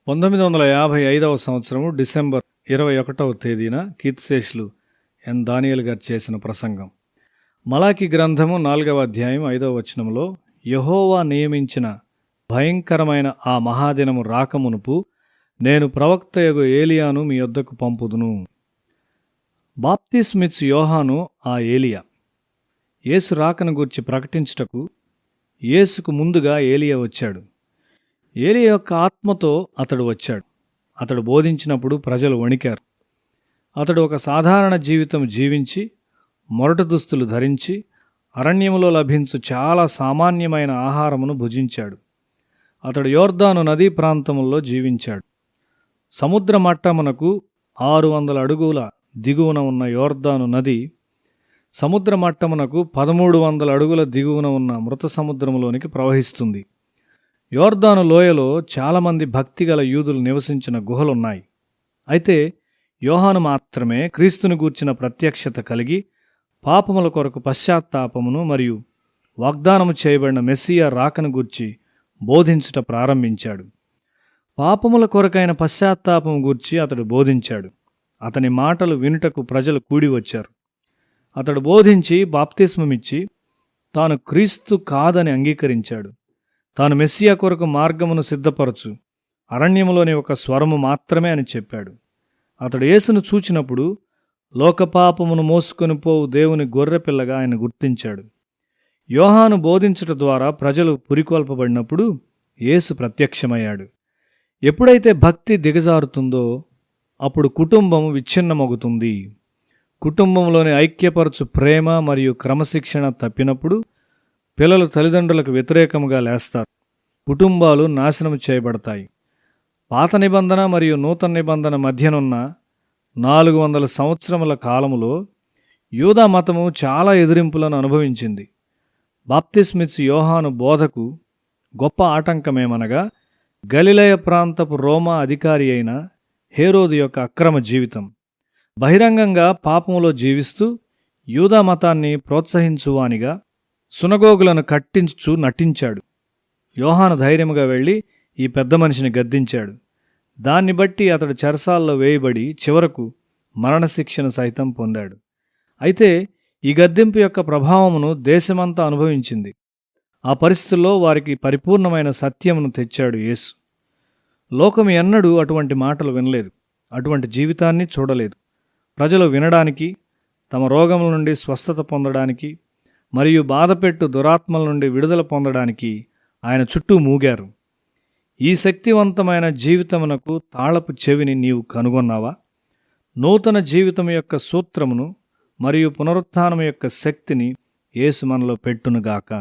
1955వ సంవత్సరము డిసెంబర్ 21వ తేదీన కీర్తిశేషులు ఎన్ దానియేలు గారు చేసిన ప్రసంగం. మలాకి గ్రంథము 4వ అధ్యాయం 5వ వచనంలో, యెహోవా నియమించిన భయంకరమైన ఆ మహాదినము రాకమునుపు నేను ప్రవక్తయగు ఏలియాను మీ యొద్దకు పంపుదును. బాప్తిస్మిచ్చు యోహాను ఆ ఏలియా. యేసు రాకను గూర్చి ప్రకటించుటకు యేసుకు ముందుగా ఏలియా వచ్చాడు. ఏలియా యొక్క ఆత్మతో అతడు వచ్చాడు. అతడు బోధించినప్పుడు ప్రజలు వణికారు. అతడు ఒక సాధారణ జీవితం జీవించి, మొరటు దుస్తులు ధరించి, అరణ్యములో లభించు చాలా సామాన్యమైన ఆహారమును భుజించాడు. అతడు యోర్దాను నదీ ప్రాంతముల్లో జీవించాడు. సముద్ర మట్టమునకు 600 అడుగుల దిగువన ఉన్న యోర్దాను నది సముద్ర మట్టమునకు 1300 అడుగుల దిగువన ఉన్న మృత సముద్రములోనికి ప్రవహిస్తుంది. యోర్దాను లోయలో చాలామంది భక్తిగల యూదులు నివసించిన గుహలున్నాయి. అయితే యోహాను మాత్రమే క్రీస్తుని గూర్చిన ప్రత్యక్షత కలిగి పాపముల కొరకు పశ్చాత్తాపమును మరియు వాగ్దానము చేయబడిన మెస్సియా రాకను గూర్చి బోధించుట ప్రారంభించాడు. పాపముల కొరకైన పశ్చాత్తాపము గూర్చి అతడు బోధించాడు. అతని మాటలు వినుటకు ప్రజలు కూడి వచ్చారు. అతడు బోధించి బాప్తిస్మమిచ్చి తాను క్రీస్తు కాదని అంగీకరించాడు. తాను మెస్సియా కొరకు మార్గమును సిద్ధపరచు, అరణ్యములోని ఒక స్వరము మాత్రమే అని చెప్పాడు. అతడు యేసును చూచినప్పుడు లోకపాపమును మోసుకొని పోవు దేవుని గొర్రెపిల్లగా ఆయన గుర్తించాడు. యోహాను బోధించుట ద్వారా ప్రజలు పురికొల్పబడినప్పుడు యేసు ప్రత్యక్షమయ్యాడు. ఎప్పుడైతే భక్తి దిగజారుతుందో అప్పుడు కుటుంబం విచ్ఛిన్నమవుతుంది. కుటుంబంలోని ఐక్యపరచు ప్రేమ మరియు క్రమశిక్షణ తప్పినప్పుడు పిల్లలు తల్లిదండ్రులకు వ్యతిరేకముగా లేస్తారు. కుటుంబాలు నాశనం చేయబడతాయి. పాత నిబంధన మరియు నూతన నిబంధన మధ్యనున్న 400 సంవత్సరముల కాలములో యూదా మతము చాలా ఎదిరింపులను అనుభవించింది. బాప్తిస్మిచ్చు యోహాను బోధకు గొప్ప ఆటంకమేమనగా గలిలయ ప్రాంతపు రోమా అధికారి అయిన హేరోదు యొక్క అక్రమ జీవితం. బహిరంగంగా పాపములో జీవిస్తూ యూదా మతాన్ని ప్రోత్సహించువానిగా సునగోగులను కట్టించు నటించాడు. యోహాను ధైర్యముగా వెళ్ళి ఈ పెద్ద మనిషిని గద్దించాడు. దాన్ని బట్టి అతడు చెరసాల్లో వేయబడి చివరకు మరణశిక్షణ సైతం పొందాడు. అయితే ఈ గద్దింపు యొక్క ప్రభావమును దేశమంతా అనుభవించింది. ఆ పరిస్థితుల్లో వారికి పరిపూర్ణమైన సత్యమును తెచ్చాడు యేసు. లోకం ఎన్నడూ అటువంటి మాటలు వినలేదు, అటువంటి జీవితాన్ని చూడలేదు. ప్రజలు వినడానికి, తమ రోగముల నుండి స్వస్థత పొందడానికి మరియు బాధపెట్టు దురాత్మల నుండి విడుదల పొందడానికి ఆయన చుట్టూ మూగారు. ఈ శక్తివంతమైన జీవితమునకు తాళపు చెవిని నీవు కనుగొన్నావా? నూతన జీవితం యొక్క సూత్రమును మరియు పునరుత్థానం యొక్క శక్తిని యేసు మనలో పెట్టునుగాక.